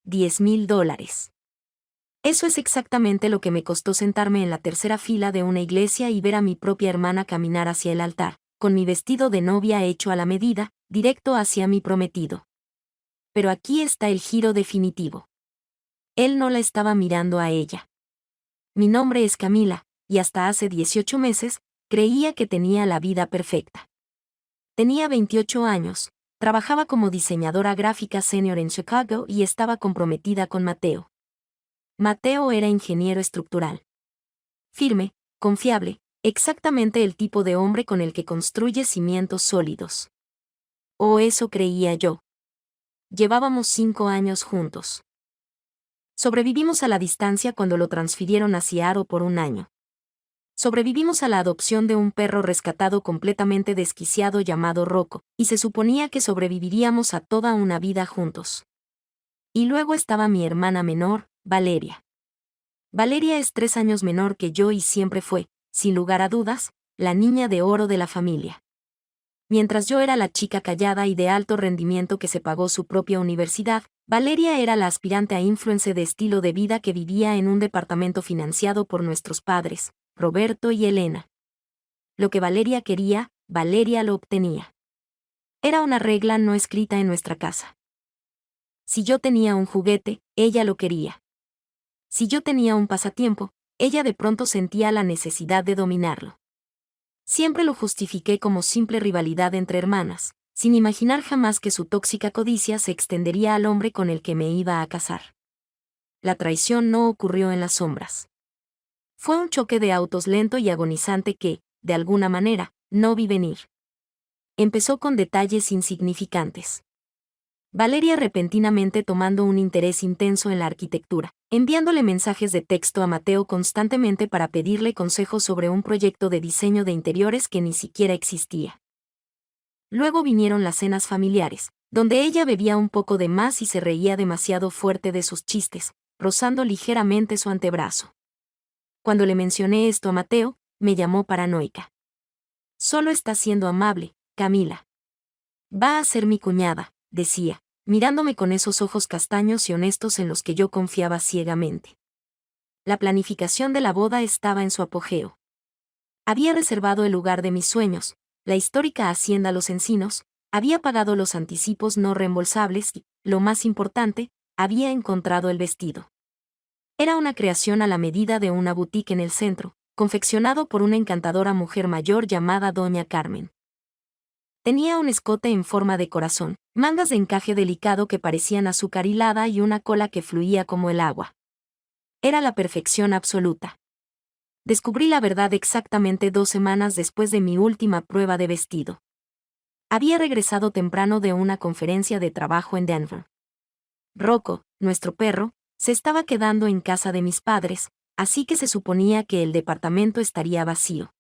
$10,000. Eso es exactamente lo que me costó sentarme en la tercera fila de una iglesia y ver a mi propia hermana caminar hacia el altar, con mi vestido de novia hecho a la medida, directo hacia mi prometido. Pero aquí está el giro definitivo. Él no la estaba mirando a ella. Mi nombre es Camila, y hasta hace 18 meses, creía que tenía la vida perfecta. Tenía 28 años, trabajaba como diseñadora gráfica senior en Chicago y estaba comprometida con Mateo. Mateo era ingeniero estructural. Firme, confiable, exactamente el tipo de hombre con el que construye cimientos sólidos. O eso creía yo. Llevábamos 5 años juntos. Sobrevivimos a la distancia cuando lo transfirieron a Seattle por un año. Sobrevivimos a la adopción de un perro rescatado completamente desquiciado llamado Rocco, y se suponía que sobreviviríamos a toda una vida juntos. Y luego estaba mi hermana menor, Valeria. Valeria es 3 años menor que yo y siempre fue, sin lugar a dudas, la niña de oro de la familia. Mientras yo era la chica callada y de alto rendimiento que se pagó su propia universidad, Valeria era la aspirante a influencer de estilo de vida que vivía en un departamento financiado por nuestros padres, Roberto y Elena. Lo que Valeria quería, Valeria lo obtenía. Era una regla no escrita en nuestra casa. Si yo tenía un juguete, ella lo quería. Si yo tenía un pasatiempo, ella de pronto sentía la necesidad de dominarlo. Siempre lo justifiqué como simple rivalidad entre hermanas, sin imaginar jamás que su tóxica codicia se extendería al hombre con el que me iba a casar. La traición no ocurrió en las sombras. Fue un choque de autos lento y agonizante que, de alguna manera, no vi venir. Empezó con detalles insignificantes. Valeria repentinamente tomando un interés intenso en la arquitectura, enviándole mensajes de texto a Mateo constantemente para pedirle consejos sobre un proyecto de diseño de interiores que ni siquiera existía. Luego vinieron las cenas familiares, donde ella bebía un poco de más y se reía demasiado fuerte de sus chistes, rozando ligeramente su antebrazo. Cuando le mencioné esto a Mateo, me llamó paranoica. Solo está siendo amable, Camila. Va a ser mi cuñada, decía, mirándome con esos ojos castaños y honestos en los que yo confiaba ciegamente. La planificación de la boda estaba en su apogeo. Había reservado el lugar de mis sueños, la histórica hacienda Los Encinos, había pagado los anticipos no reembolsables y, lo más importante, había encontrado el vestido. Era una creación a la medida de una boutique en el centro, confeccionado por una encantadora mujer mayor llamada Doña Carmen. Tenía un escote en forma de corazón, mangas de encaje delicado que parecían azúcar hilada y una cola que fluía como el agua. Era la perfección absoluta. Descubrí la verdad exactamente 2 semanas después de mi última prueba de vestido. Había regresado temprano de una conferencia de trabajo en Denver. Rocco, nuestro perro, se estaba quedando en casa de mis padres, así que se suponía que el departamento estaría vacío.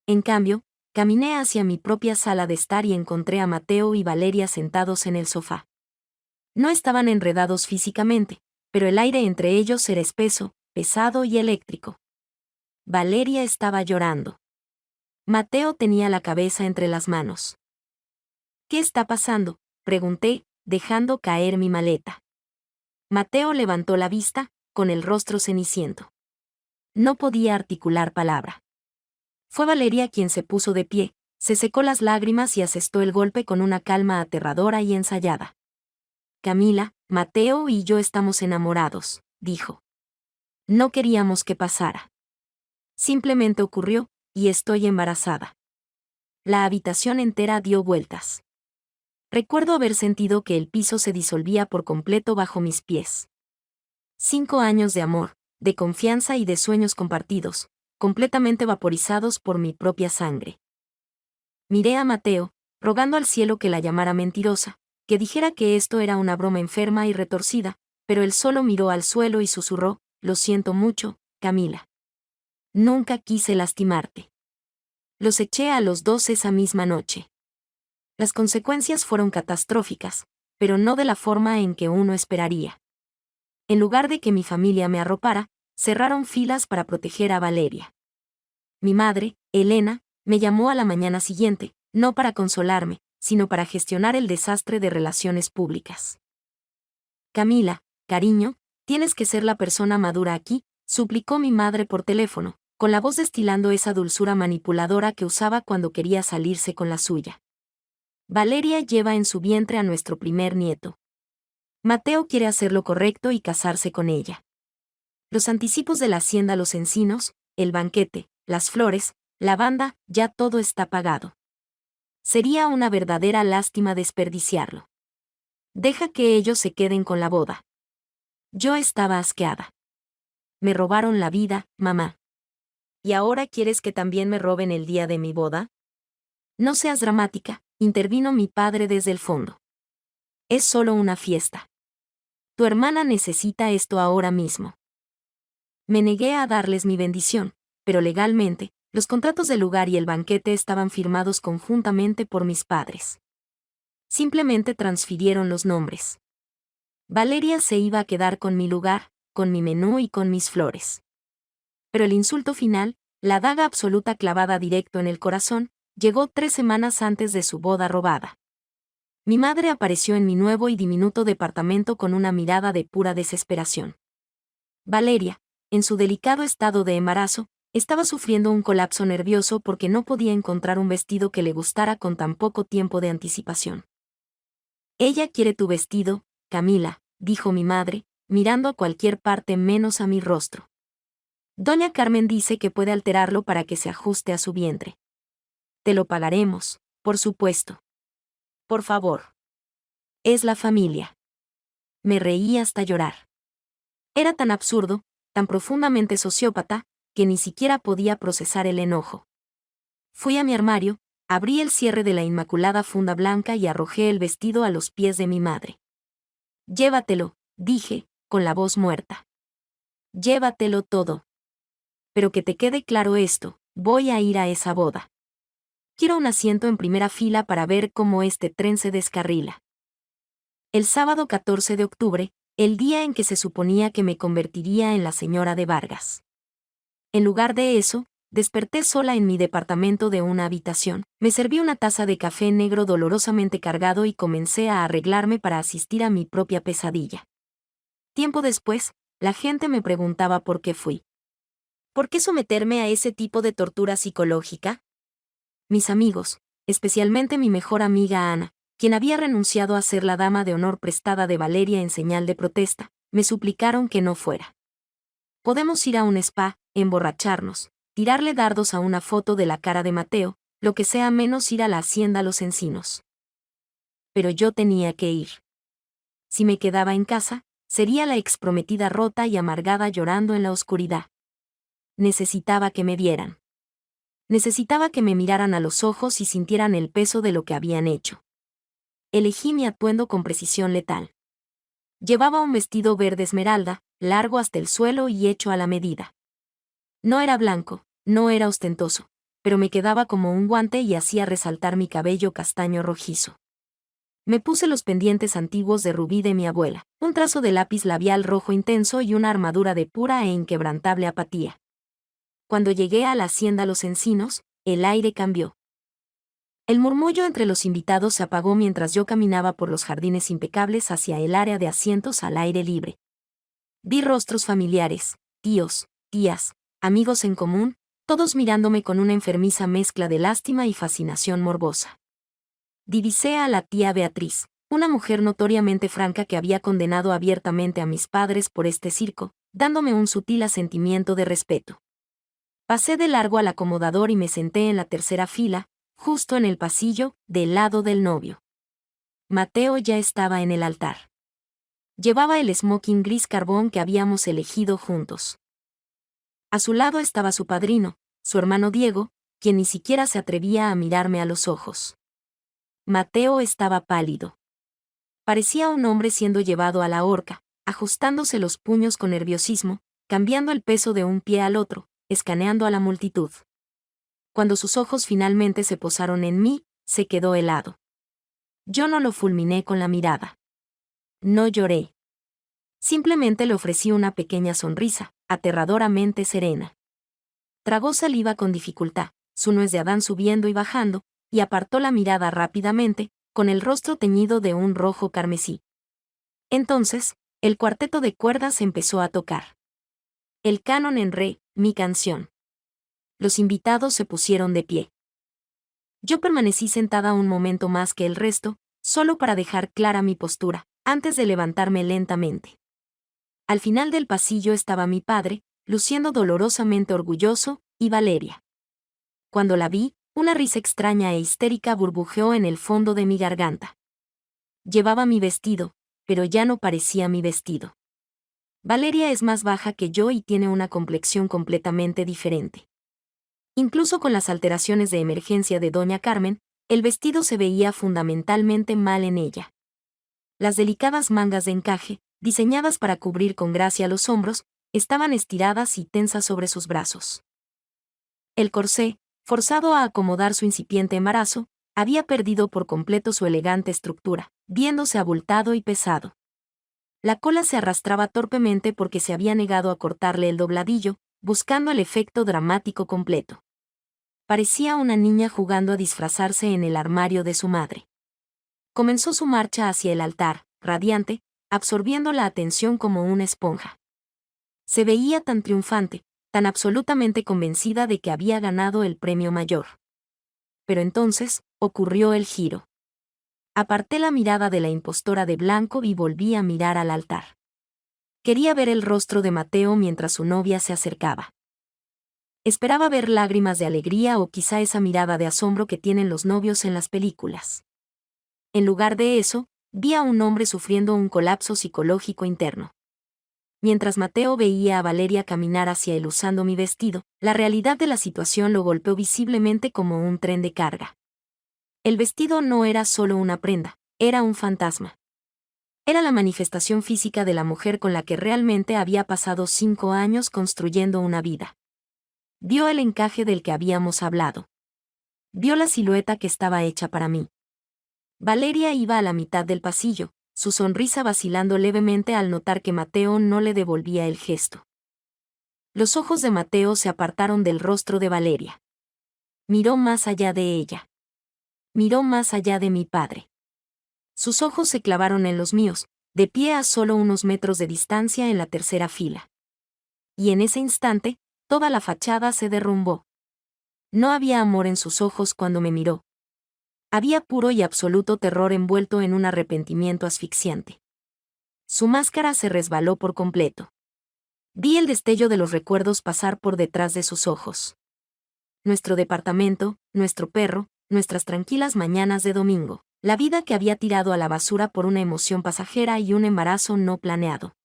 En cambio, caminé hacia mi propia sala de estar y encontré a Mateo y Valeria sentados en el sofá. No estaban enredados físicamente, pero el aire entre ellos era espeso, pesado y eléctrico. Valeria estaba llorando. Mateo tenía la cabeza entre las manos. ¿Qué está pasando?, pregunté, dejando caer mi maleta. Mateo levantó la vista, con el rostro ceniciento. No podía articular palabra. Fue Valeria quien se puso de pie, se secó las lágrimas y asestó el golpe con una calma aterradora y ensayada. Camila, Mateo y yo estamos enamorados, dijo. No queríamos que pasara. Simplemente ocurrió, y estoy embarazada. La habitación entera dio vueltas. Recuerdo haber sentido que el piso se disolvía por completo bajo mis pies. 5 años de amor, de confianza y de sueños compartidos, completamente vaporizados por mi propia sangre. Miré a Mateo, rogando al cielo que la llamara mentirosa, que dijera que esto era una broma enferma y retorcida, pero él solo miró al suelo y susurró, lo siento mucho, Camila. Nunca quise lastimarte. Los eché a los 2 esa misma noche. Las consecuencias fueron catastróficas, pero no de la forma en que uno esperaría. En lugar de que mi familia me arropara, cerraron filas para proteger a Valeria. Mi madre, Elena, me llamó a la mañana siguiente, no para consolarme, sino para gestionar el desastre de relaciones públicas. Camila, Cariño, tienes que ser la persona madura aquí, suplicó mi madre por teléfono, con la voz destilando esa dulzura manipuladora que usaba cuando quería salirse con la suya. Valeria lleva en su vientre a nuestro primer nieto. Mateo quiere hacer lo correcto y casarse con ella. Los anticipos de la hacienda Los Encinos, el banquete, las flores, la banda, ya todo está pagado. Sería una verdadera lástima desperdiciarlo. Deja que ellos se queden con la boda. Yo estaba asqueada. Me robaron la vida, mamá. ¿Y ahora quieres que también me roben el día de mi boda? No seas dramática, intervino mi padre desde el fondo. Es solo una fiesta. Tu hermana necesita esto ahora mismo. Me negué a darles mi bendición, pero legalmente, los contratos del lugar y el banquete estaban firmados conjuntamente por mis padres. Simplemente transfirieron los nombres. Valeria se iba a quedar con mi lugar, con mi menú y con mis flores. Pero el insulto final, la daga absoluta clavada directo en el corazón, llegó 3 semanas antes de su boda robada. Mi madre apareció en mi nuevo y diminuto departamento con una mirada de pura desesperación. Valeria, en su delicado estado de embarazo, estaba sufriendo un colapso nervioso porque no podía encontrar un vestido que le gustara con tan poco tiempo de anticipación. Ella quiere tu vestido, Camila, dijo mi madre, mirando a cualquier parte menos a mi rostro. Doña Carmen dice que puede alterarlo para que se ajuste a su vientre. Te lo pagaremos, por supuesto. Por favor. Es la familia. Me reí hasta llorar. Era tan absurdo, tan profundamente sociópata, que ni siquiera podía procesar el enojo. Fui a mi armario, abrí el cierre de la inmaculada funda blanca y arrojé el vestido a los pies de mi madre. Llévatelo, dije, con la voz muerta. Llévatelo todo. Pero que te quede claro esto, voy a ir a esa boda. Quiero un asiento en primera fila para ver cómo este tren se descarrila. El sábado 14 de octubre, el día en que se suponía que me convertiría en la señora de Vargas. En lugar de eso, desperté sola en mi departamento de una habitación, me serví una taza de café negro dolorosamente cargado y comencé a arreglarme para asistir a mi propia pesadilla. Tiempo después, la gente me preguntaba por qué fui. ¿Por qué someterme a ese tipo de tortura psicológica? Mis amigos, especialmente mi mejor amiga Ana, quien había renunciado a ser la dama de honor prestada de Valeria en señal de protesta, me suplicaron que no fuera. Podemos ir a un spa, emborracharnos, tirarle dardos a una foto de la cara de Mateo, lo que sea menos ir a la hacienda Los Encinos. Pero yo tenía que ir. Si me quedaba en casa, sería la exprometida rota y amargada llorando en la oscuridad. Necesitaba que me vieran. Necesitaba que me miraran a los ojos y sintieran el peso de lo que habían hecho. Elegí mi atuendo con precisión letal. Llevaba un vestido verde esmeralda, largo hasta el suelo y hecho a la medida. No era blanco, no era ostentoso, pero me quedaba como un guante y hacía resaltar mi cabello castaño rojizo. Me puse los pendientes antiguos de rubí de mi abuela, un trazo de lápiz labial rojo intenso y una armadura de pura e inquebrantable apatía. Cuando llegué a la hacienda Los Encinos, el aire cambió. El murmullo entre los invitados se apagó mientras yo caminaba por los jardines impecables hacia el área de asientos al aire libre. Vi rostros familiares, tíos, tías, amigos en común, todos mirándome con una enfermiza mezcla de lástima y fascinación morbosa. Divisé a la tía Beatriz, una mujer notoriamente franca que había condenado abiertamente a mis padres por este circo, dándome un sutil asentimiento de respeto. Pasé de largo al acomodador y me senté en la tercera fila, justo en el pasillo, del lado del novio. Mateo ya estaba en el altar. Llevaba el smoking gris carbón que habíamos elegido juntos. A su lado estaba su padrino, su hermano Diego, quien ni siquiera se atrevía a mirarme a los ojos. Mateo estaba pálido. Parecía un hombre siendo llevado a la horca, ajustándose los puños con nerviosismo, cambiando el peso de un pie al otro, escaneando a la multitud. Cuando sus ojos finalmente se posaron en mí, se quedó helado. Yo no lo fulminé con la mirada. No lloré. Simplemente le ofrecí una pequeña sonrisa, aterradoramente serena. Tragó saliva con dificultad, su nuez de Adán subiendo y bajando, y apartó la mirada rápidamente, con el rostro teñido de un rojo carmesí. Entonces, El cuarteto de cuerdas empezó a tocar. El canon en re, mi canción. Los invitados se pusieron de pie. Yo permanecí sentada un momento más que el resto, solo para dejar clara mi postura, antes de levantarme lentamente. Al final del pasillo estaba mi padre, luciendo dolorosamente orgulloso, y Valeria. Cuando la vi, una risa extraña e histérica burbujeó en el fondo de mi garganta. Llevaba mi vestido, pero ya no parecía mi vestido. Valeria es más baja que yo y tiene una complexión completamente diferente. Incluso con las alteraciones de emergencia de Doña Carmen, el vestido se veía fundamentalmente mal en ella. Las delicadas mangas de encaje, diseñadas para cubrir con gracia los hombros, estaban estiradas y tensas sobre sus brazos. El corsé, forzado a acomodar su incipiente embarazo, había perdido por completo su elegante estructura, viéndose abultado y pesado. La cola se arrastraba torpemente porque se había negado a cortarle el dobladillo, buscando el efecto dramático completo. Parecía una niña jugando a disfrazarse en el armario de su madre. Comenzó su marcha hacia el altar, radiante, absorbiendo la atención como una esponja. Se veía tan triunfante, tan absolutamente convencida de que había ganado el premio mayor. Pero entonces, ocurrió el giro. Aparté la mirada de la impostora de blanco y volví a mirar al altar. Quería ver el rostro de Mateo mientras su novia se acercaba. Esperaba ver lágrimas de alegría o quizá esa mirada de asombro que tienen los novios en las películas. En lugar de eso, vi a un hombre sufriendo un colapso psicológico interno. Mientras Mateo veía a Valeria caminar hacia él usando mi vestido, la realidad de la situación lo golpeó visiblemente como un tren de carga. El vestido no era solo una prenda, era un fantasma. Era la manifestación física de la mujer con la que realmente había pasado 5 años construyendo una vida. Vio el encaje del que habíamos hablado. Vio la silueta que estaba hecha para mí. Valeria iba a la mitad del pasillo, su sonrisa vacilando levemente al notar que Mateo no le devolvía el gesto. Los ojos de Mateo se apartaron del rostro de Valeria. Miró más allá de ella. Miró más allá de mi padre. Sus ojos se clavaron en los míos, de pie a solo unos metros de distancia en la tercera fila. Y en ese instante, toda la fachada se derrumbó. No había amor en sus ojos cuando me miró. Había puro y absoluto terror envuelto en un arrepentimiento asfixiante. Su máscara se resbaló por completo. Vi el destello de los recuerdos pasar por detrás de sus ojos. Nuestro departamento, nuestro perro, nuestras tranquilas mañanas de domingo, la vida que había tirado a la basura por una emoción pasajera y un embarazo no planeado.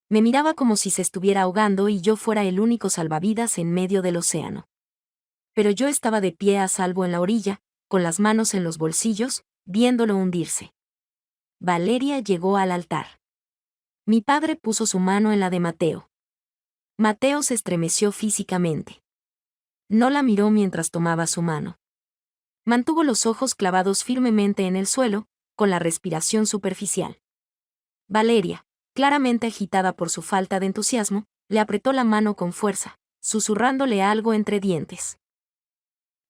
Me miraba como si se estuviera ahogando y yo fuera el único salvavidas en medio del océano. Pero yo estaba de pie a salvo en la orilla, con las manos en los bolsillos, viéndolo hundirse. Valeria llegó al altar. Mi padre puso su mano en la de Mateo. Mateo se estremeció físicamente. No la miró mientras tomaba su mano. Mantuvo los ojos clavados firmemente en el suelo, con la respiración superficial. Valeria, claramente agitada por su falta de entusiasmo, le apretó la mano con fuerza, susurrándole algo entre dientes.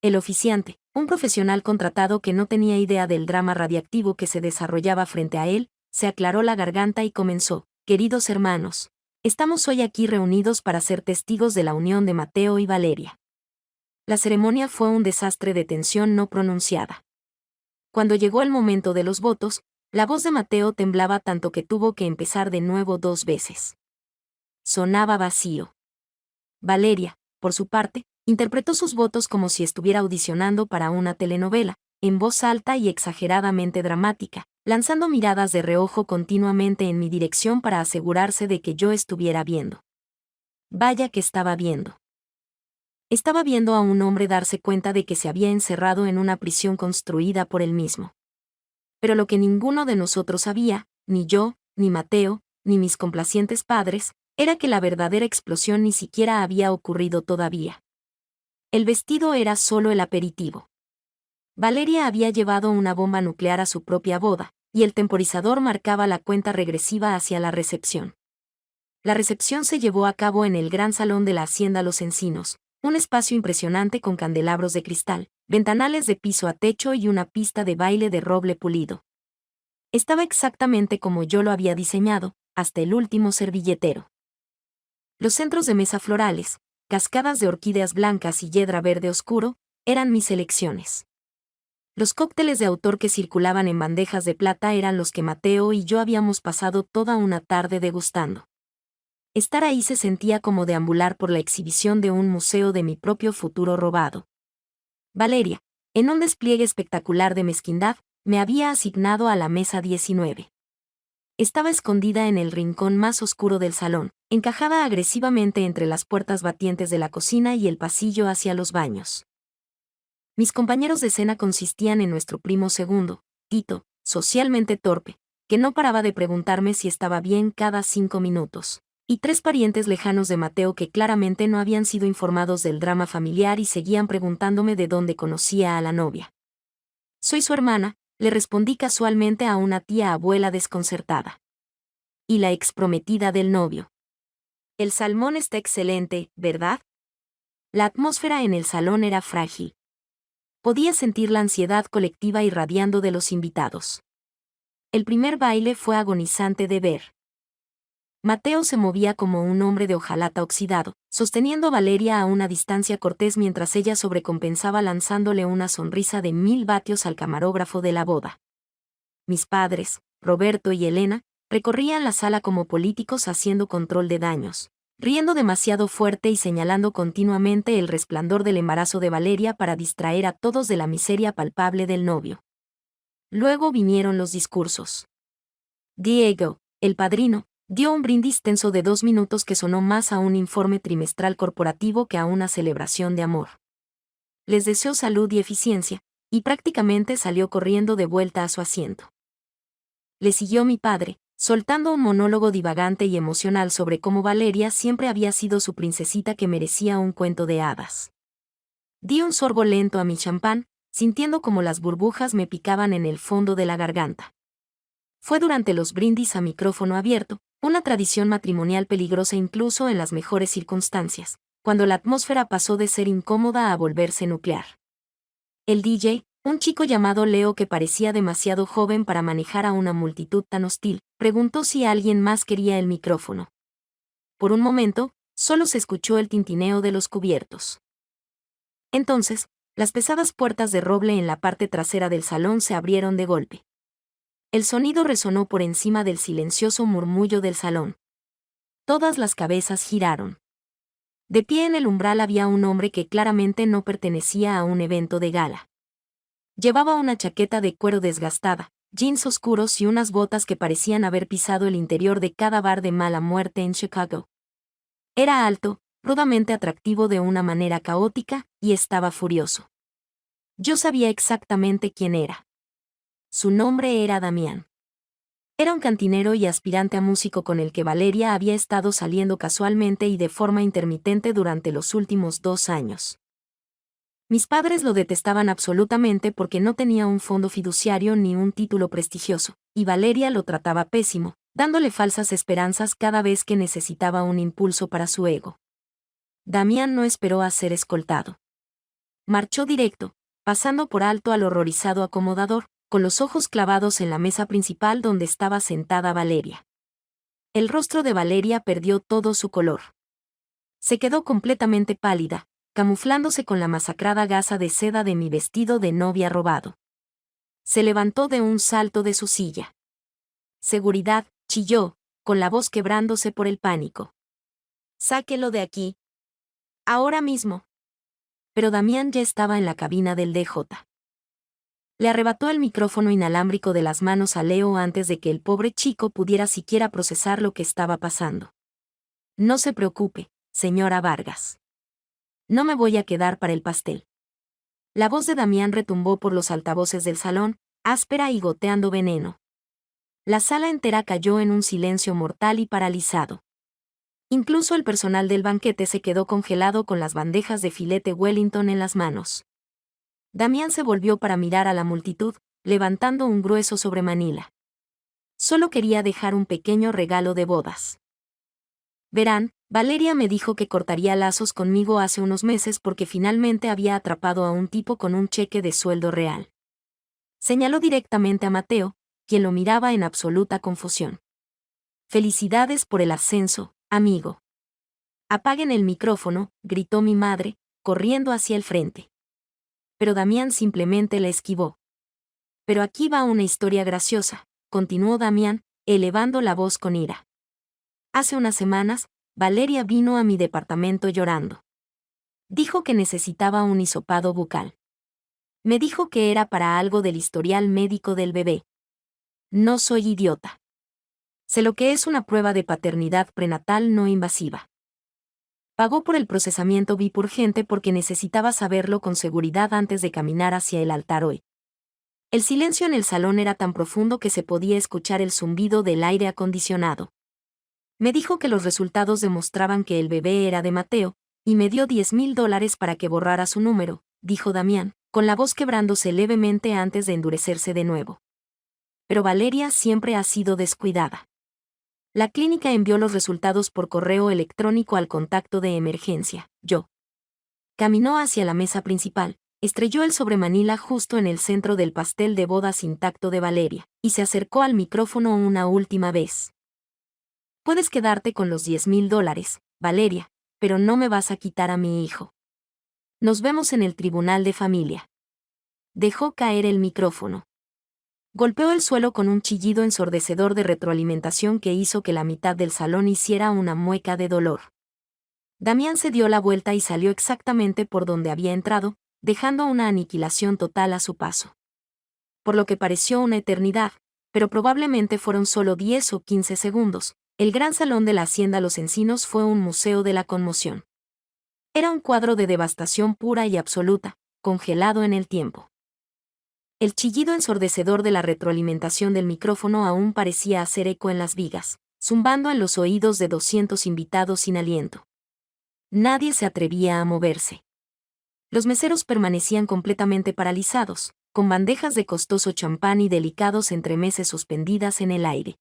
El oficiante, un profesional contratado que no tenía idea del drama radiactivo que se desarrollaba frente a él, se aclaró la garganta y comenzó: queridos hermanos, estamos hoy aquí reunidos para ser testigos de la unión de Mateo y Valeria. La ceremonia fue un desastre de tensión no pronunciada. Cuando llegó el momento de los votos, la voz de Mateo temblaba tanto que tuvo que empezar de nuevo 2 veces. Sonaba vacío. Valeria, por su parte, interpretó sus votos como si estuviera audicionando para una telenovela, en voz alta y exageradamente dramática, lanzando miradas de reojo continuamente en mi dirección para asegurarse de que yo estuviera viendo. Vaya que estaba viendo. Estaba viendo a un hombre darse cuenta de que se había encerrado en una prisión construida por él mismo. Pero lo que ninguno de nosotros sabía, ni yo, ni Mateo, ni mis complacientes padres, era que la verdadera explosión ni siquiera había ocurrido todavía. El vestido era solo el aperitivo. Valeria había llevado una bomba nuclear a su propia boda, y el temporizador marcaba la cuenta regresiva hacia la recepción. La recepción se llevó a cabo en el gran salón de la Hacienda Los Encinos, un espacio impresionante con candelabros de cristal, ventanales de piso a techo y una pista de baile de roble pulido. Estaba exactamente como yo lo había diseñado, hasta el último servilletero. Los centros de mesa florales, cascadas de orquídeas blancas y hiedra verde oscuro, eran mis elecciones. Los cócteles de autor que circulaban en bandejas de plata eran los que Mateo y yo habíamos pasado toda una tarde degustando. Estar ahí se sentía como deambular por la exhibición de un museo de mi propio futuro robado. Valeria, en un despliegue espectacular de mezquindad, me había asignado a la mesa 19. Estaba escondida en el rincón más oscuro del salón, encajada agresivamente entre las puertas batientes de la cocina y el pasillo hacia los baños. Mis compañeros de cena consistían en nuestro primo segundo, Tito, socialmente torpe, que no paraba de preguntarme si estaba bien cada 5 minutos, y 3 parientes lejanos de Mateo que claramente no habían sido informados del drama familiar y seguían preguntándome de dónde conocía a la novia. Soy su hermana, le respondí casualmente a una tía abuela desconcertada. Y la exprometida del novio. El salmón está excelente, ¿verdad? La atmósfera en el salón era frágil. Podía sentir la ansiedad colectiva irradiando de los invitados. El primer baile fue agonizante de ver. Mateo se movía como un hombre de hojalata oxidado, sosteniendo a Valeria a una distancia cortés mientras ella sobrecompensaba lanzándole una sonrisa de 1000 vatios al camarógrafo de la boda. Mis padres, Roberto y Elena, recorrían la sala como políticos haciendo control de daños, riendo demasiado fuerte y señalando continuamente el resplandor del embarazo de Valeria para distraer a todos de la miseria palpable del novio. Luego vinieron los discursos. Diego, el padrino, dio un brindis tenso de 2 minutos que sonó más a un informe trimestral corporativo que a una celebración de amor. Les deseó salud y eficiencia, y prácticamente salió corriendo de vuelta a su asiento. Le siguió mi padre, soltando un monólogo divagante y emocional sobre cómo Valeria siempre había sido su princesita que merecía un cuento de hadas. Di un sorbo lento a mi champán, sintiendo como las burbujas me picaban en el fondo de la garganta. Fue durante los brindis a micrófono abierto, una tradición matrimonial peligrosa incluso en las mejores circunstancias, cuando la atmósfera pasó de ser incómoda a volverse nuclear. El DJ, un chico llamado Leo que parecía demasiado joven para manejar a una multitud tan hostil, preguntó si alguien más quería el micrófono. Por un momento, solo se escuchó el tintineo de los cubiertos. Entonces, las pesadas puertas de roble en la parte trasera del salón se abrieron de golpe. El sonido resonó por encima del silencioso murmullo del salón. Todas las cabezas giraron. De pie en el umbral había un hombre que claramente no pertenecía a un evento de gala. Llevaba una chaqueta de cuero desgastada, jeans oscuros y unas botas que parecían haber pisado el interior de cada bar de mala muerte en Chicago. Era alto, rudamente atractivo de una manera caótica, y estaba furioso. Yo sabía exactamente quién era. Su nombre era Damián. Era un cantinero y aspirante a músico con el que Valeria había estado saliendo casualmente y de forma intermitente durante los últimos 2 años. Mis padres lo detestaban absolutamente porque no tenía un fondo fiduciario ni un título prestigioso, y Valeria lo trataba pésimo, dándole falsas esperanzas cada vez que necesitaba un impulso para su ego. Damián no esperó a ser escoltado. Marchó directo, pasando por alto al horrorizado acomodador, con los ojos clavados en la mesa principal donde estaba sentada Valeria. El rostro de Valeria perdió todo su color. Se quedó completamente pálida, camuflándose con la masacrada gasa de seda de mi vestido de novia robado. Se levantó de un salto de su silla. Seguridad, chilló, con la voz quebrándose por el pánico. Sáquelo de aquí. Ahora mismo. Pero Damián ya estaba en la cabina del DJ. Le arrebató el micrófono inalámbrico de las manos a Leo antes de que el pobre chico pudiera siquiera procesar lo que estaba pasando. No se preocupe, señora Vargas. No me voy a quedar para el pastel. La voz de Damián retumbó por los altavoces del salón, áspera y goteando veneno. La sala entera cayó en un silencio mortal y paralizado. Incluso el personal del banquete se quedó congelado con las bandejas de filete Wellington en las manos. Damián se volvió para mirar a la multitud, levantando un grueso sobremanila. Solo quería dejar un pequeño regalo de bodas. Verán, Valeria me dijo que cortaría lazos conmigo hace unos meses porque finalmente había atrapado a un tipo con un cheque de sueldo real. Señaló directamente a Mateo, quien lo miraba en absoluta confusión. Felicidades por el ascenso, amigo. Apaguen el micrófono, gritó mi madre, corriendo hacia el frente. Pero Damián simplemente la esquivó. Pero aquí va una historia graciosa, continuó Damián, elevando la voz con ira. Hace unas semanas, Valeria vino a mi departamento llorando. Dijo que necesitaba un hisopado bucal. Me dijo que era para algo del historial médico del bebé. No soy idiota. Sé lo que es una prueba de paternidad prenatal no invasiva. Pagó por el procesamiento VIP urgente porque necesitaba saberlo con seguridad antes de caminar hacia el altar hoy. El silencio en el salón era tan profundo que se podía escuchar el zumbido del aire acondicionado. Me dijo que los resultados demostraban que el bebé era de Mateo, y me dio $10,000 para que borrara su número, dijo Damián, con la voz quebrándose levemente antes de endurecerse de nuevo. Pero Valeria siempre ha sido descuidada. La clínica envió los resultados por correo electrónico al contacto de emergencia, yo. Caminó hacia la mesa principal, estrelló el sobremanila justo en el centro del pastel de bodas intacto de Valeria, y se acercó al micrófono una última vez. Puedes quedarte con los $10,000, Valeria, pero no me vas a quitar a mi hijo. Nos vemos en el tribunal de familia. Dejó caer el micrófono. Golpeó el suelo con un chillido ensordecedor de retroalimentación que hizo que la mitad del salón hiciera una mueca de dolor. Damián se dio la vuelta y salió exactamente por donde había entrado, dejando una aniquilación total a su paso. Por lo que pareció una eternidad, pero probablemente fueron solo 10 o 15 segundos, el gran salón de la Hacienda Los Encinos fue un museo de la conmoción. Era un cuadro de devastación pura y absoluta, congelado en el tiempo. El chillido ensordecedor de la retroalimentación del micrófono aún parecía hacer eco en las vigas, zumbando en los oídos de 200 invitados sin aliento. Nadie se atrevía a moverse. Los meseros permanecían completamente paralizados, con bandejas de costoso champán y delicados entremeses suspendidas en el aire.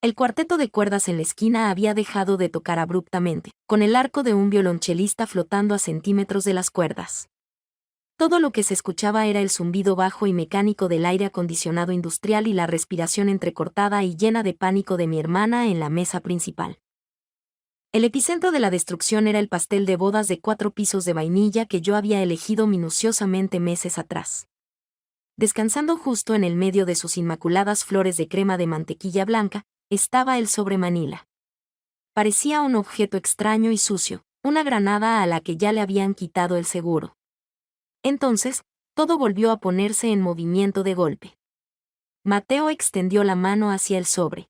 El cuarteto de cuerdas en la esquina había dejado de tocar abruptamente, con el arco de un violonchelista flotando a centímetros de las cuerdas. Todo lo que se escuchaba era el zumbido bajo y mecánico del aire acondicionado industrial y la respiración entrecortada y llena de pánico de mi hermana en la mesa principal. El epicentro de la destrucción era el pastel de bodas de 4 pisos de vainilla que yo había elegido minuciosamente meses atrás. Descansando justo en el medio de sus inmaculadas flores de crema de mantequilla blanca, estaba el sobremanila. Parecía un objeto extraño y sucio, una granada a la que ya le habían quitado el seguro. Entonces, todo volvió a ponerse en movimiento de golpe. Mateo extendió la mano hacia el sobre.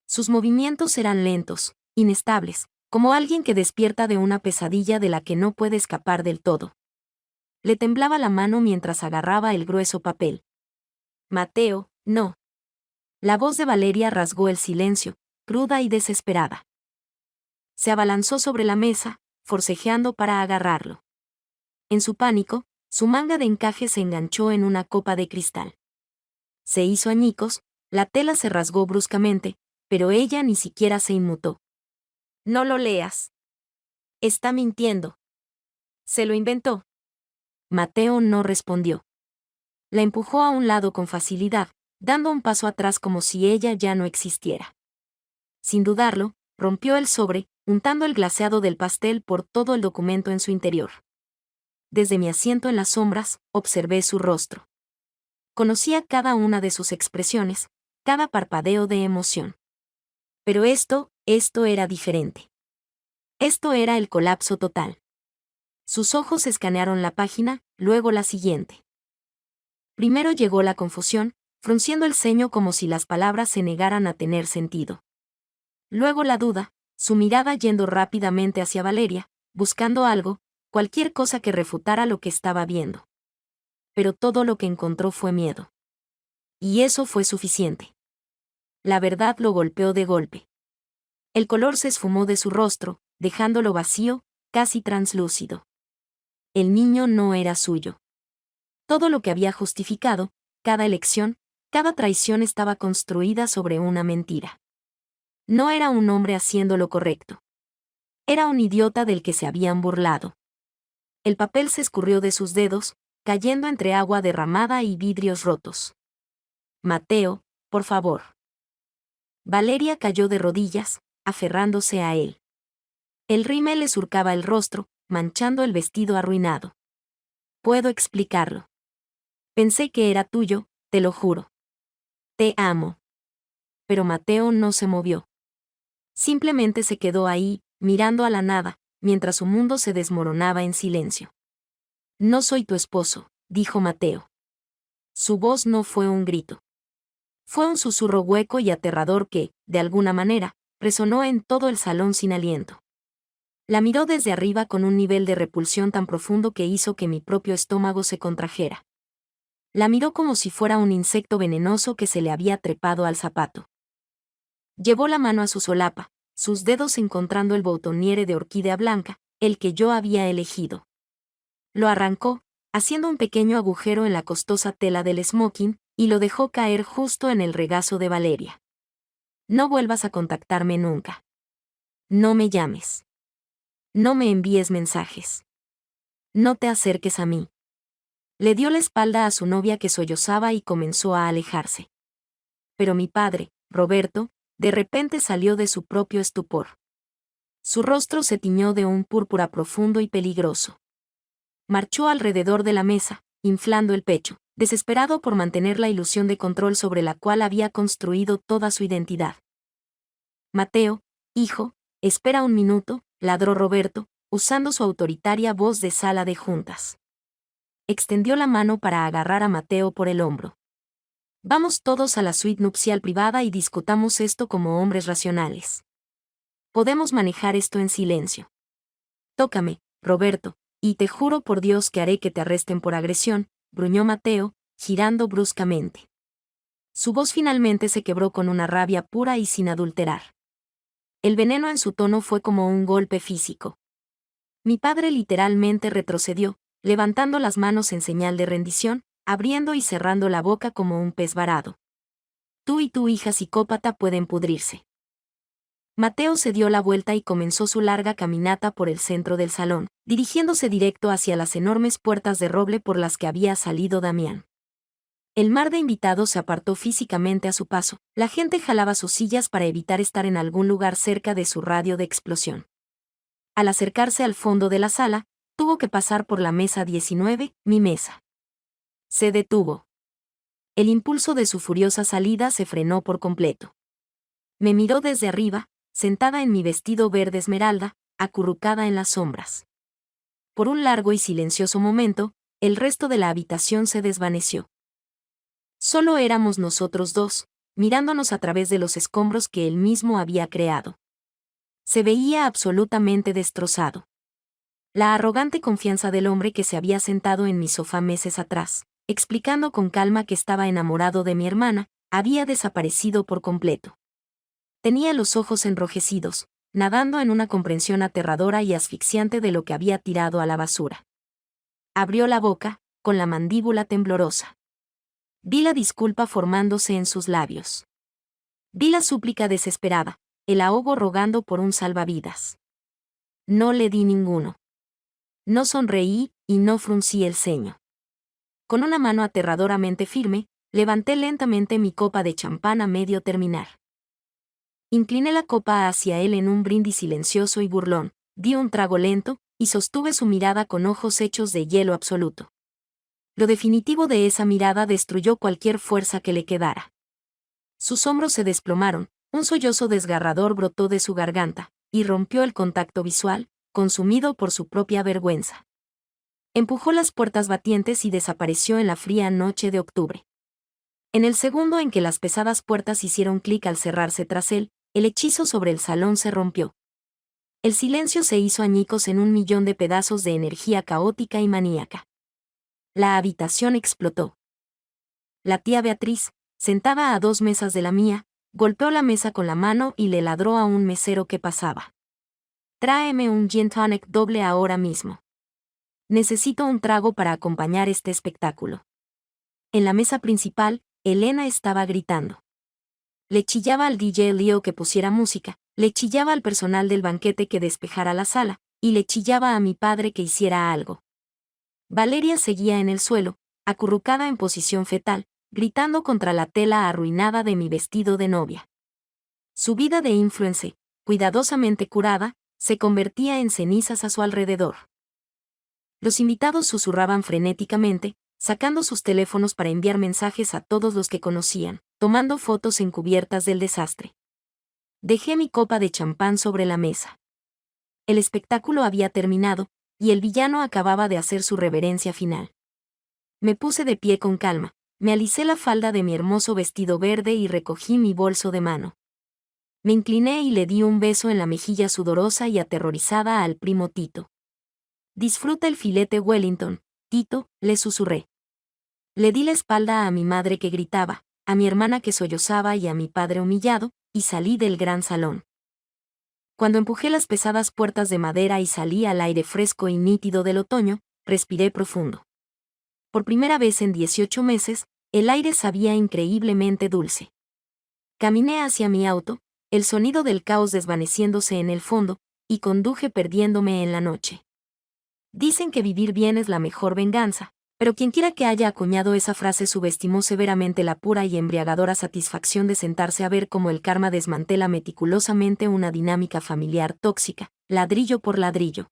Sus movimientos eran lentos, inestables, como alguien que despierta de una pesadilla de la que no puede escapar del todo. Le temblaba la mano mientras agarraba el grueso papel. Mateo, no. La voz de Valeria rasgó el silencio, cruda y desesperada. Se abalanzó sobre la mesa, forcejeando para agarrarlo. En su pánico, su manga de encaje se enganchó en una copa de cristal. Se hizo añicos, la tela se rasgó bruscamente, pero ella ni siquiera se inmutó. No lo leas. Está mintiendo. Se lo inventó. Mateo no respondió. La empujó a un lado con facilidad, dando un paso atrás como si ella ya no existiera. Sin dudarlo, rompió el sobre, untando el glaseado del pastel por todo el documento en su interior. Desde mi asiento en las sombras, observé su rostro. Conocía cada una de sus expresiones, cada parpadeo de emoción. Pero esto era diferente. Esto era el colapso total. Sus ojos escanearon la página, luego la siguiente. Primero llegó la confusión, frunciendo el ceño como si las palabras se negaran a tener sentido. Luego la duda, su mirada yendo rápidamente hacia Valeria, buscando algo, cualquier cosa que refutara lo que estaba viendo. Pero todo lo que encontró fue miedo. Y eso fue suficiente. La verdad lo golpeó de golpe. El color se esfumó de su rostro, dejándolo vacío, casi translúcido. El niño no era suyo. Todo lo que había justificado, cada elección, cada traición estaba construida sobre una mentira. No era un hombre haciendo lo correcto. Era un idiota del que se habían burlado. El papel se escurrió de sus dedos, cayendo entre agua derramada y vidrios rotos. Mateo, por favor. Valeria cayó de rodillas, aferrándose a él. El rímel le surcaba el rostro, manchando el vestido arruinado. Puedo explicarlo. Pensé que era tuyo, te lo juro. Te amo. Pero Mateo no se movió. Simplemente se quedó ahí, mirando a la nada, mientras su mundo se desmoronaba en silencio. No soy tu esposo, dijo Mateo. Su voz no fue un grito. Fue un susurro hueco y aterrador que, de alguna manera, resonó en todo el salón sin aliento. La miró desde arriba con un nivel de repulsión tan profundo que hizo que mi propio estómago se contrajera. La miró como si fuera un insecto venenoso que se le había trepado al zapato. Llevó la mano a su solapa, sus dedos encontrando el boutonniere de orquídea blanca, el que yo había elegido. Lo arrancó, haciendo un pequeño agujero en la costosa tela del smoking, y lo dejó caer justo en el regazo de Valeria. No vuelvas a contactarme nunca. No me llames. No me envíes mensajes. No te acerques a mí. Le dio la espalda a su novia que sollozaba y comenzó a alejarse. Pero mi padre, Roberto, de repente salió de su propio estupor. Su rostro se tiñó de un púrpura profundo y peligroso. Marchó alrededor de la mesa, inflando el pecho, desesperado por mantener la ilusión de control sobre la cual había construido toda su identidad. Mateo, hijo, espera un minuto, ladró Roberto, usando su autoritaria voz de sala de juntas. Extendió la mano para agarrar a Mateo por el hombro. Vamos todos a la suite nupcial privada y discutamos esto como hombres racionales. Podemos manejar esto en silencio. Tócame, Roberto, y te juro por Dios que haré que te arresten por agresión, gruñó Mateo, girando bruscamente. Su voz finalmente se quebró con una rabia pura y sin adulterar. El veneno en su tono fue como un golpe físico. Mi padre literalmente retrocedió, levantando las manos en señal de rendición, abriendo y cerrando la boca como un pez varado. Tú y tu hija psicópata pueden pudrirse. Mateo se dio la vuelta y comenzó su larga caminata por el centro del salón, dirigiéndose directo hacia las enormes puertas de roble por las que había salido Damián. El mar de invitados se apartó físicamente a su paso, la gente jalaba sus sillas para evitar estar en algún lugar cerca de su radio de explosión. Al acercarse al fondo de la sala, tuvo que pasar por la mesa 19, mi mesa. Se detuvo. El impulso de su furiosa salida se frenó por completo. Me miró desde arriba, sentada en mi vestido verde esmeralda, acurrucada en las sombras. Por un largo y silencioso momento, el resto de la habitación se desvaneció. Solo éramos nosotros dos, mirándonos a través de los escombros que él mismo había creado. Se veía absolutamente destrozado. La arrogante confianza del hombre que se había sentado en mi sofá meses atrás, explicando con calma que estaba enamorado de mi hermana, había desaparecido por completo. Tenía los ojos enrojecidos, nadando en una comprensión aterradora y asfixiante de lo que había tirado a la basura. Abrió la boca, con la mandíbula temblorosa. Vi la disculpa formándose en sus labios. Vi la súplica desesperada, el ahogo rogando por un salvavidas. No le di ninguno. No sonreí y no fruncí el ceño. Con una mano aterradoramente firme, levanté lentamente mi copa de champán a medio terminar. Incliné la copa hacia él en un brindis silencioso y burlón, di un trago lento, y sostuve su mirada con ojos hechos de hielo absoluto. Lo definitivo de esa mirada destruyó cualquier fuerza que le quedara. Sus hombros se desplomaron, un sollozo desgarrador brotó de su garganta, y rompió el contacto visual, consumido por su propia vergüenza. Empujó las puertas batientes y desapareció en la fría noche de octubre. En el segundo en que las pesadas puertas hicieron clic al cerrarse tras él, el hechizo sobre el salón se rompió. El silencio se hizo añicos en un millón de pedazos de energía caótica y maníaca. La habitación explotó. La tía Beatriz, sentada a 2 mesas de la mía, golpeó la mesa con la mano y le ladró a un mesero que pasaba. Tráeme un gin tonic doble ahora mismo. Necesito un trago para acompañar este espectáculo. En la mesa principal, Elena estaba gritando. Le chillaba al DJ Leo que pusiera música, le chillaba al personal del banquete que despejara la sala, y le chillaba a mi padre que hiciera algo. Valeria seguía en el suelo, acurrucada en posición fetal, gritando contra la tela arruinada de mi vestido de novia. Su vida de influencer, cuidadosamente curada, se convertía en cenizas a su alrededor. Los invitados susurraban frenéticamente, sacando sus teléfonos para enviar mensajes a todos los que conocían, tomando fotos encubiertas del desastre. Dejé mi copa de champán sobre la mesa. El espectáculo había terminado, y el villano acababa de hacer su reverencia final. Me puse de pie con calma, me alicé la falda de mi hermoso vestido verde y recogí mi bolso de mano. Me incliné y le di un beso en la mejilla sudorosa y aterrorizada al primo Tito. Disfruta el filete Wellington, Tito, le susurré. Le di la espalda a mi madre que gritaba, a mi hermana que sollozaba y a mi padre humillado, y salí del gran salón. Cuando empujé las pesadas puertas de madera y salí al aire fresco y nítido del otoño, respiré profundo. Por primera vez en 18 meses, el aire sabía increíblemente dulce. Caminé hacia mi auto, el sonido del caos desvaneciéndose en el fondo, y conduje perdiéndome en la noche. Dicen que vivir bien es la mejor venganza, pero quienquiera que haya acuñado esa frase subestimó severamente la pura y embriagadora satisfacción de sentarse a ver cómo el karma desmantela meticulosamente una dinámica familiar tóxica, ladrillo por ladrillo.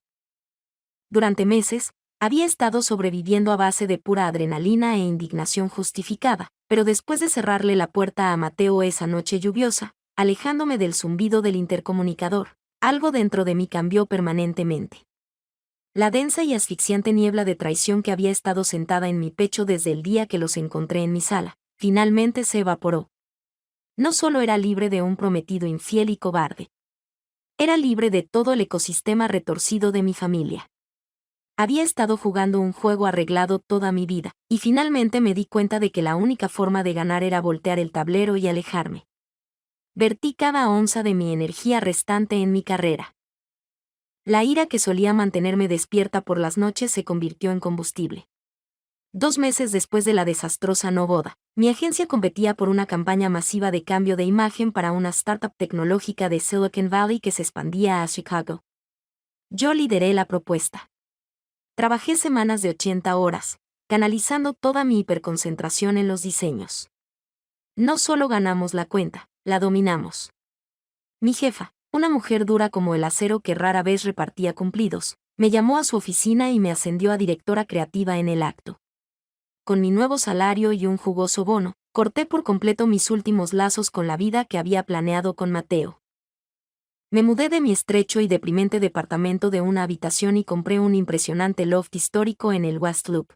Durante meses, había estado sobreviviendo a base de pura adrenalina e indignación justificada, pero después de cerrarle la puerta a Mateo esa noche lluviosa, alejándome del zumbido del intercomunicador, algo dentro de mí cambió permanentemente. La densa y asfixiante niebla de traición que había estado sentada en mi pecho desde el día que los encontré en mi sala, finalmente se evaporó. No solo era libre de un prometido infiel y cobarde. Era libre de todo el ecosistema retorcido de mi familia. Había estado jugando un juego arreglado toda mi vida, y finalmente me di cuenta de que la única forma de ganar era voltear el tablero y alejarme. Vertí cada onza de mi energía restante en mi carrera. La ira que solía mantenerme despierta por las noches se convirtió en combustible. 2 meses después de la desastrosa no boda, mi agencia competía por una campaña masiva de cambio de imagen para una startup tecnológica de Silicon Valley que se expandía a Chicago. Yo lideré la propuesta. Trabajé semanas de 80 horas, canalizando toda mi hiperconcentración en los diseños. No solo ganamos la cuenta, la dominamos. Mi jefa, una mujer dura como el acero que rara vez repartía cumplidos, me llamó a su oficina y me ascendió a directora creativa en el acto. Con mi nuevo salario y un jugoso bono, corté por completo mis últimos lazos con la vida que había planeado con Mateo. Me mudé de mi estrecho y deprimente departamento de una habitación y compré un impresionante loft histórico en el West Loop.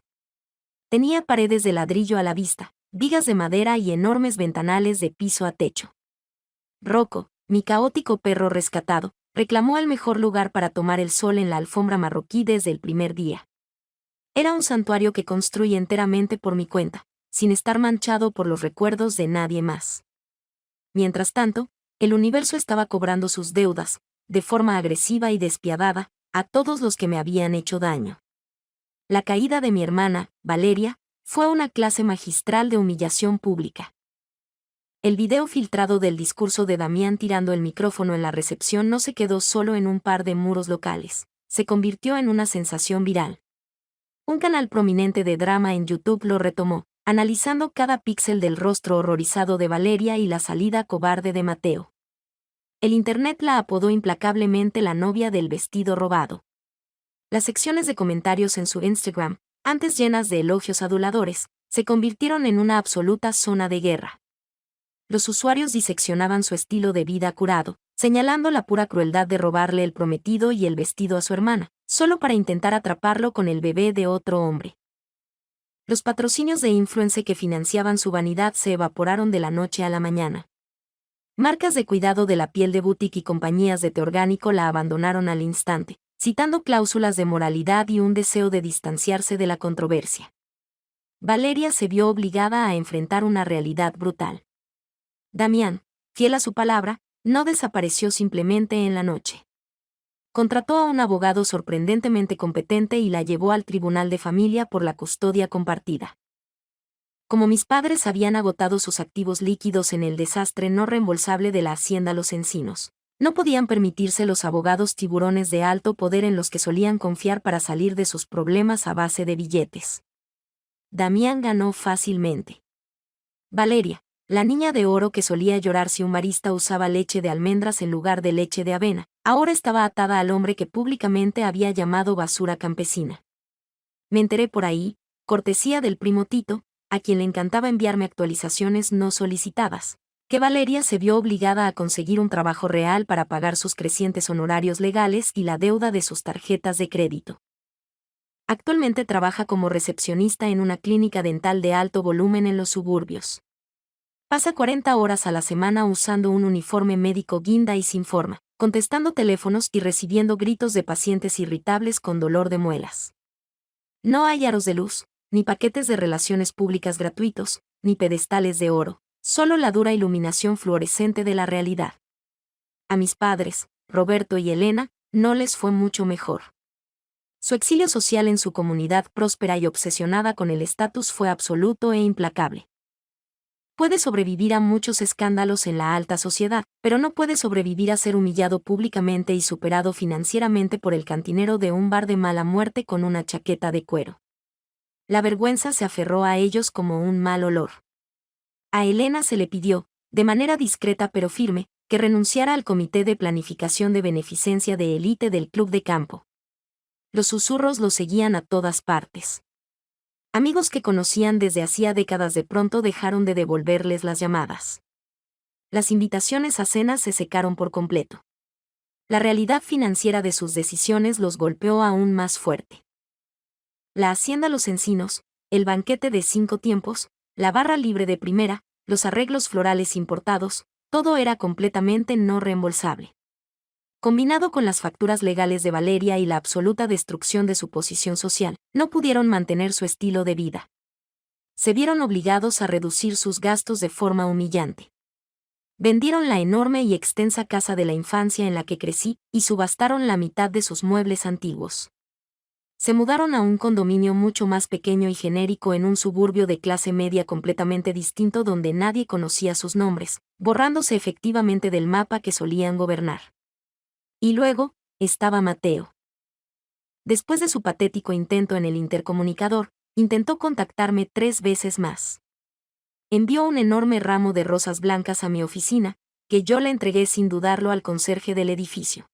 Tenía paredes de ladrillo a la vista, vigas de madera y enormes ventanales de piso a techo. Rocco, mi caótico perro rescatado, reclamó el mejor lugar para tomar el sol en la alfombra marroquí desde el primer día. Era un santuario que construí enteramente por mi cuenta, sin estar manchado por los recuerdos de nadie más. Mientras tanto, el universo estaba cobrando sus deudas, de forma agresiva y despiadada, a todos los que me habían hecho daño. La caída de mi hermana, Valeria, fue una clase magistral de humillación pública. El video filtrado del discurso de Damián tirando el micrófono en la recepción no se quedó solo en un par de muros locales, se convirtió en una sensación viral. Un canal prominente de drama en YouTube lo retomó, analizando cada píxel del rostro horrorizado de Valeria y la salida cobarde de Mateo. El Internet la apodó implacablemente la novia del vestido robado. Las secciones de comentarios en su Instagram, antes llenas de elogios aduladores, se convirtieron en una absoluta zona de guerra. Los usuarios diseccionaban su estilo de vida curado, señalando la pura crueldad de robarle el prometido y el vestido a su hermana, solo para intentar atraparlo con el bebé de otro hombre. Los patrocinios de influencer que financiaban su vanidad se evaporaron de la noche a la mañana. Marcas de cuidado de la piel de boutique y compañías de té orgánico la abandonaron al instante, citando cláusulas de moralidad y un deseo de distanciarse de la controversia. Valeria se vio obligada a enfrentar una realidad brutal. Damián, fiel a su palabra, no desapareció simplemente en la noche. Contrató a un abogado sorprendentemente competente y la llevó al tribunal de familia por la custodia compartida. Como mis padres habían agotado sus activos líquidos en el desastre no reembolsable de la Hacienda Los Encinos, no podían permitirse los abogados tiburones de alto poder en los que solían confiar para salir de sus problemas a base de billetes. Damián ganó fácilmente. Valeria, La niña de oro que solía llorar si un barista usaba leche de almendras en lugar de leche de avena, ahora estaba atada al hombre que públicamente había llamado basura campesina. Me enteré por ahí, cortesía del primo Tito, a quien le encantaba enviarme actualizaciones no solicitadas, que Valeria se vio obligada a conseguir un trabajo real para pagar sus crecientes honorarios legales y la deuda de sus tarjetas de crédito. Actualmente trabaja como recepcionista en una clínica dental de alto volumen en los suburbios. Pasa 40 horas a la semana usando un uniforme médico guinda y sin forma, contestando teléfonos y recibiendo gritos de pacientes irritables con dolor de muelas. No hay aros de luz, ni paquetes de relaciones públicas gratuitos, ni pedestales de oro, solo la dura iluminación fluorescente de la realidad. A mis padres, Roberto y Elena, no les fue mucho mejor. Su exilio social en su comunidad próspera y obsesionada con el estatus fue absoluto e implacable. Puede sobrevivir a muchos escándalos en la alta sociedad, pero no puede sobrevivir a ser humillado públicamente y superado financieramente por el cantinero de un bar de mala muerte con una chaqueta de cuero. La vergüenza se aferró a ellos como un mal olor. A Elena se le pidió, de manera discreta pero firme, que renunciara al comité de planificación de beneficencia de élite del club de campo. Los susurros lo seguían a todas partes. Amigos que conocían desde hacía décadas de pronto dejaron de devolverles las llamadas. Las invitaciones a cenas se secaron por completo. La realidad financiera de sus decisiones los golpeó aún más fuerte. La hacienda Los Encinos, el banquete de 5 tiempos, la barra libre de primera, los arreglos florales importados, todo era completamente no reembolsable. Combinado con las facturas legales de Valeria y la absoluta destrucción de su posición social, no pudieron mantener su estilo de vida. Se vieron obligados a reducir sus gastos de forma humillante. Vendieron la enorme y extensa casa de la infancia en la que crecí y subastaron la mitad de sus muebles antiguos. Se mudaron a un condominio mucho más pequeño y genérico en un suburbio de clase media completamente distinto donde nadie conocía sus nombres, borrándose efectivamente del mapa que solían gobernar. Y luego, estaba Mateo. Después de su patético intento en el intercomunicador, intentó contactarme 3 veces más. Envió un enorme ramo de rosas blancas a mi oficina, que yo le entregué sin dudarlo al conserje del edificio.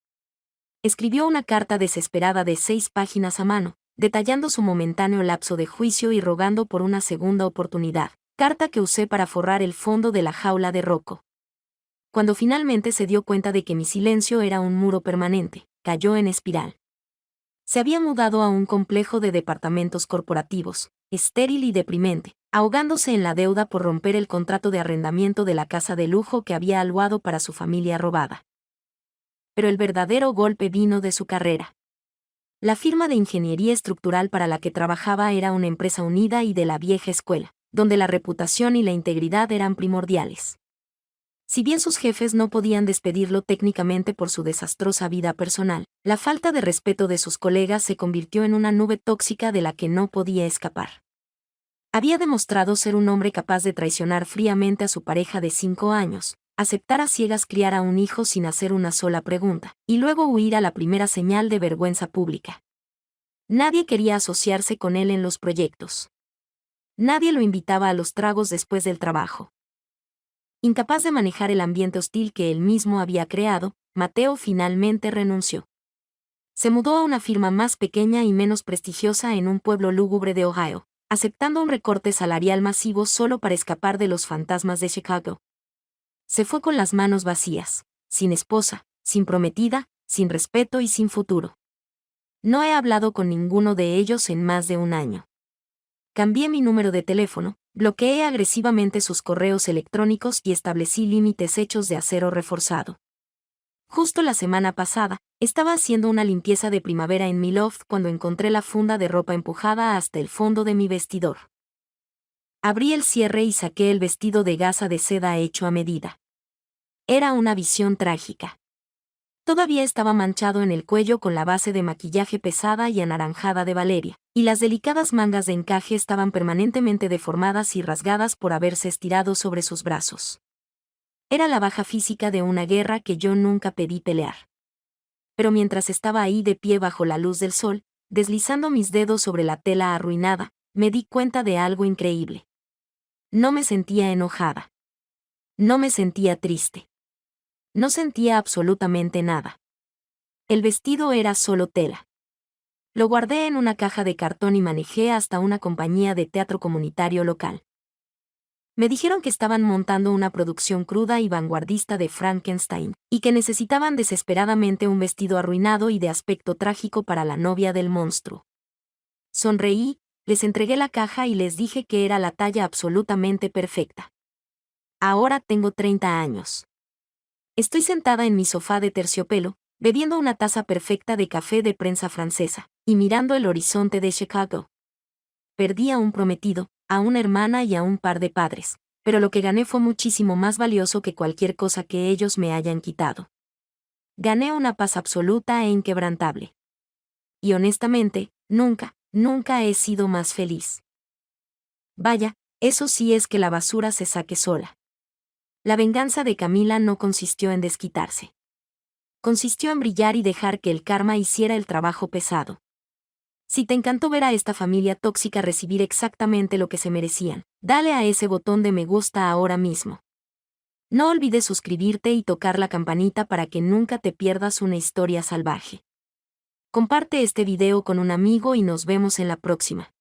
Escribió una carta desesperada de 6 páginas a mano, detallando su momentáneo lapso de juicio y rogando por una segunda oportunidad, carta que usé para forrar el fondo de la jaula de Rocco. Cuando finalmente se dio cuenta de que mi silencio era un muro permanente, cayó en espiral. Se había mudado a un complejo de departamentos corporativos, estéril y deprimente, ahogándose en la deuda por romper el contrato de arrendamiento de la casa de lujo que había aluado para su familia robada. Pero el verdadero golpe vino de su carrera. La firma de ingeniería estructural para la que trabajaba era una empresa unida y de la vieja escuela, donde la reputación y la integridad eran primordiales. Si bien sus jefes no podían despedirlo técnicamente por su desastrosa vida personal, la falta de respeto de sus colegas se convirtió en una nube tóxica de la que no podía escapar. Había demostrado ser un hombre capaz de traicionar fríamente a su pareja de 5 años, aceptar a ciegas criar a un hijo sin hacer una sola pregunta, y luego huir a la primera señal de vergüenza pública. Nadie quería asociarse con él en los proyectos. Nadie lo invitaba a los tragos después del trabajo. Incapaz de manejar el ambiente hostil que él mismo había creado, Mateo finalmente renunció. Se mudó a una firma más pequeña y menos prestigiosa en un pueblo lúgubre de Ohio, aceptando un recorte salarial masivo solo para escapar de los fantasmas de Chicago. Se fue con las manos vacías, sin esposa, sin prometida, sin respeto y sin futuro. No he hablado con ninguno de ellos en más de un año. Cambié mi número de teléfono, bloqueé agresivamente sus correos electrónicos y establecí límites hechos de acero reforzado. Justo la semana pasada, estaba haciendo una limpieza de primavera en mi loft cuando encontré la funda de ropa empujada hasta el fondo de mi vestidor. Abrí el cierre y saqué el vestido de gasa de seda hecho a medida. Era una visión trágica. Todavía estaba manchado en el cuello con la base de maquillaje pesada y anaranjada de Valeria, y las delicadas mangas de encaje estaban permanentemente deformadas y rasgadas por haberse estirado sobre sus brazos. Era la baja física de una guerra que yo nunca pedí pelear. Pero mientras estaba ahí de pie bajo la luz del sol, deslizando mis dedos sobre la tela arruinada, me di cuenta de algo increíble. No me sentía enojada. No me sentía triste. No sentía absolutamente nada. El vestido era solo tela. Lo guardé en una caja de cartón y manejé hasta una compañía de teatro comunitario local. Me dijeron que estaban montando una producción cruda y vanguardista de Frankenstein, y que necesitaban desesperadamente un vestido arruinado y de aspecto trágico para la novia del monstruo. Sonreí, les entregué la caja y les dije que era la talla absolutamente perfecta. Ahora tengo 30 años. Estoy sentada en mi sofá de terciopelo, bebiendo una taza perfecta de café de prensa francesa, y mirando el horizonte de Chicago. Perdí a un prometido, a una hermana y a un par de padres, pero lo que gané fue muchísimo más valioso que cualquier cosa que ellos me hayan quitado. Gané una paz absoluta e inquebrantable. Y honestamente, nunca he sido más feliz. Vaya, eso sí es que la basura se saque sola. La venganza de Camila no consistió en desquitarse. Consistió en brillar y dejar que el karma hiciera el trabajo pesado. Si te encantó ver a esta familia tóxica recibir exactamente lo que se merecían, dale a ese botón de me gusta ahora mismo. No olvides suscribirte y tocar la campanita para que nunca te pierdas una historia salvaje. Comparte este video con un amigo y nos vemos en la próxima.